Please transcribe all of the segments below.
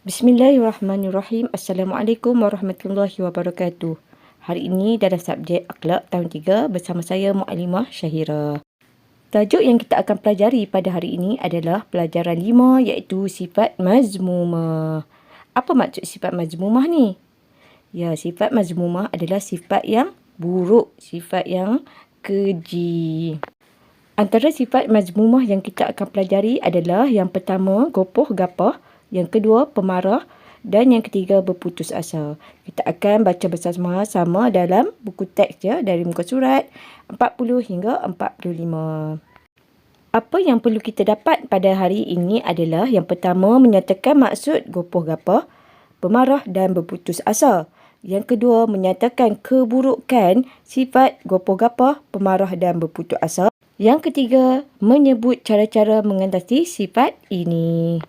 Bismillahirrahmanirrahim. Assalamualaikum warahmatullahi wabarakatuh. Hari ini dalam subjek akhlak tahun 3 bersama saya Muallimah Syahira. Tajuk yang kita akan pelajari pada hari ini adalah pelajaran 5 iaitu sifat mazmumah. Apa maksud sifat mazmumah ni? Ya, sifat mazmumah adalah sifat yang buruk, sifat yang keji. Antara sifat mazmumah yang kita akan pelajari adalah yang pertama, gopoh gapah. Yang kedua, pemarah. Dan yang ketiga, berputus asa. Kita akan baca bersama-sama dalam buku teks dari muka surat 40 hingga 45. Apa yang perlu kita dapat pada hari ini adalah yang pertama, menyatakan maksud gopoh gapah, pemarah dan berputus asa. Yang kedua, menyatakan keburukan sifat gopoh gapah, pemarah dan berputus asa. Yang ketiga, menyebut cara-cara mengatasi sifat ini.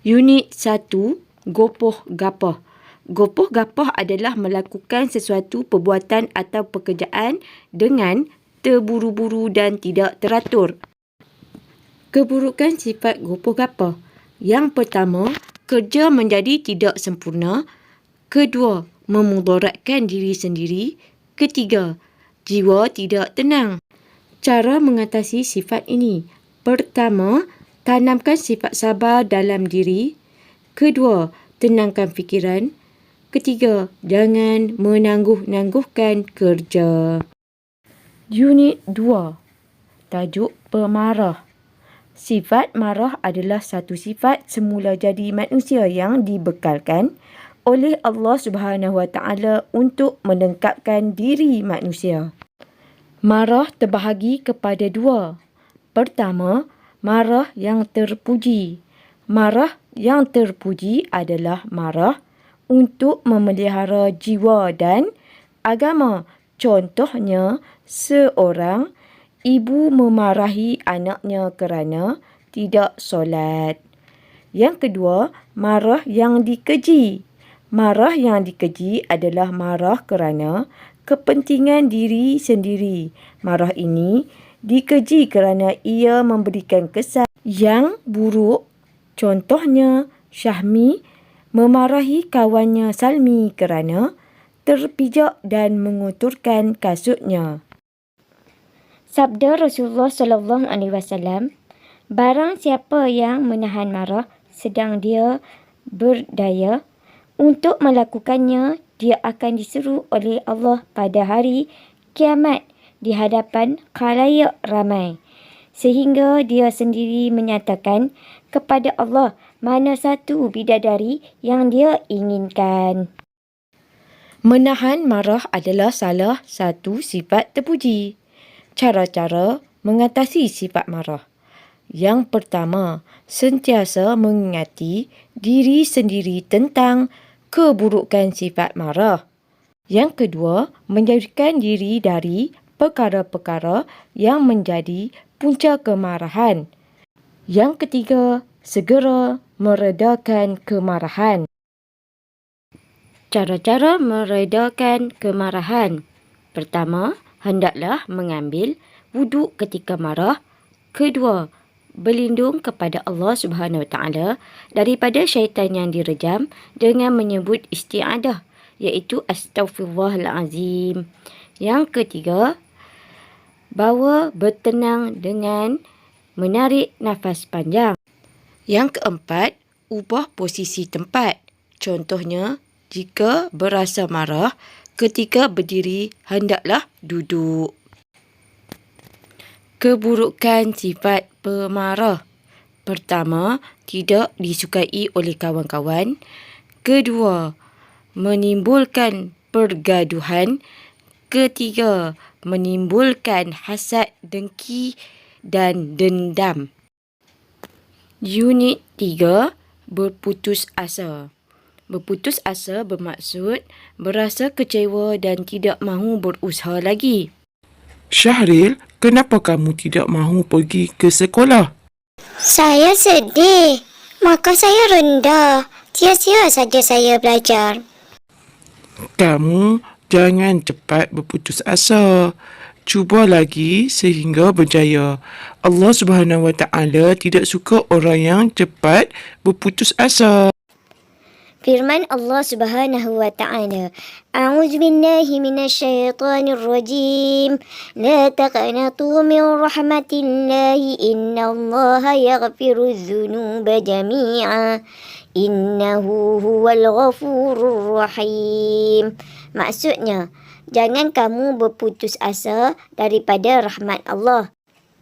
Unit 1, gopoh gapah. Gopoh gapah adalah melakukan sesuatu perbuatan atau pekerjaan dengan terburu-buru dan tidak teratur. Keburukan sifat gopoh gapah. Yang pertama, kerja menjadi tidak sempurna. Kedua, memudaratkan diri sendiri. Ketiga, jiwa tidak tenang. Cara mengatasi sifat ini. Pertama, tanamkan sifat sabar dalam diri. Kedua, tenangkan fikiran. Ketiga, jangan menangguh-nangguhkan kerja. Unit 2. Tajuk pemarah. Sifat marah adalah satu sifat semula jadi manusia yang dibekalkan oleh Allah Subhanahu Wa Taala untuk melengkapkan diri manusia. Marah terbahagi kepada dua. Pertama, marah yang terpuji. Marah yang terpuji adalah marah untuk memelihara jiwa dan agama. Contohnya, seorang ibu memarahi anaknya kerana tidak solat. Yang kedua, marah yang dikeji. Marah yang dikeji adalah marah kerana kepentingan diri sendiri. Marah ini dikeji kerana ia memberikan kesan yang buruk. Contohnya, Syahmi memarahi kawannya Salmi kerana terpijak dan mengotorkan kasutnya. Sabda Rasulullah SAW, barang siapa yang menahan marah sedang dia berdaya untuk melakukannya, dia akan diseru oleh Allah pada hari kiamat di hadapan khalayak ramai, sehingga dia sendiri menyatakan kepada Allah mana satu bidadari yang dia inginkan. Menahan marah adalah salah satu sifat terpuji. Cara-cara mengatasi sifat marah. Yang pertama, sentiasa mengingati diri sendiri tentang keburukan sifat marah. Yang kedua, menjauhkan diri dari perkara-perkara yang menjadi punca kemarahan. Yang ketiga, segera meredakan kemarahan. Cara-cara meredakan kemarahan. Pertama, hendaklah mengambil wuduk ketika marah. Kedua, berlindung kepada Allah Subhanahu Wa Taala daripada syaitan yang direjam dengan menyebut isti'adah, iaitu Astaghfirullahalazim. Yang ketiga, bawa bertenang dengan menarik nafas panjang. Yang keempat, ubah posisi tempat. Contohnya, jika berasa marah, ketika berdiri hendaklah duduk. Keburukan sifat pemarah. Pertama, tidak disukai oleh kawan-kawan. Kedua, menimbulkan pergaduhan. Ketiga, menimbulkan hasad, dengki dan dendam. Unit 3, berputus asa. Berputus asa bermaksud berasa kecewa dan tidak mahu berusaha lagi. Syahril, kenapa kamu tidak mahu pergi ke sekolah? Saya sedih. Maka saya rendah. Sia-sia saja saya belajar. Kamu jangan cepat berputus asa. Cuba lagi sehingga berjaya. Allah Subhanahu Wa Taala tidak suka orang yang cepat berputus asa. Firman Allah Subhanahu wa taala, A'udzu billahi minasyaitonir rajim. La taqnatu min rahmatillahi innallaha yaghfiru dzunuba jami'a. Innahu huwal ghafurur rahim. Maksudnya, jangan kamu berputus asa daripada rahmat Allah.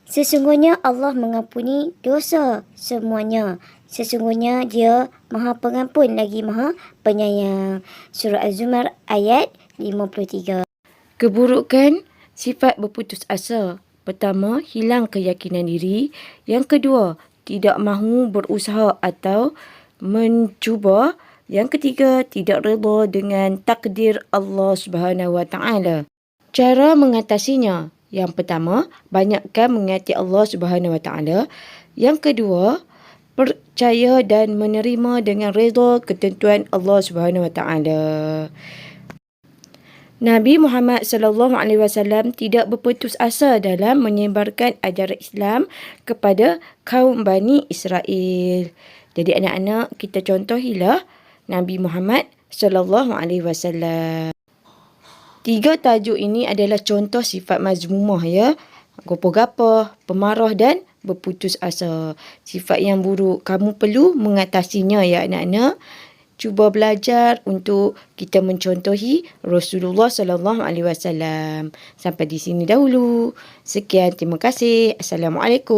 Sesungguhnya Allah mengampuni dosa semuanya. Sesungguhnya Dia Maha Pengampun lagi Maha Penyayang. Surah Az-Zumar ayat 53. Keburukan sifat berputus asa. Pertama, hilang keyakinan diri. Yang kedua, tidak mahu berusaha atau mencuba. Yang ketiga, tidak redha dengan takdir Allah Subhanahu Wa Taala. Cara mengatasinya. Yang pertama, banyakkan mengingati Allah Subhanahu Wa Taala. Yang kedua, percaya dan menerima dengan redha ketentuan Allah Subhanahu Wa Taala. Nabi Muhammad sallallahu alaihi wasallam tidak berputus asa dalam menyebarkan ajaran Islam kepada kaum Bani Israel. Jadi anak-anak, kita contohilah Nabi Muhammad sallallahu alaihi wasallam. 3 tajuk ini adalah contoh sifat mazmumah ya. Gapah-gapah, pemarah dan berputus asa. Sifat yang buruk. Kamu perlu mengatasinya ya anak-anak. Cuba belajar untuk kita mencontohi Rasulullah sallallahu alaihi wasallam. Sampai di sini dahulu. Sekian, terima kasih. Assalamualaikum.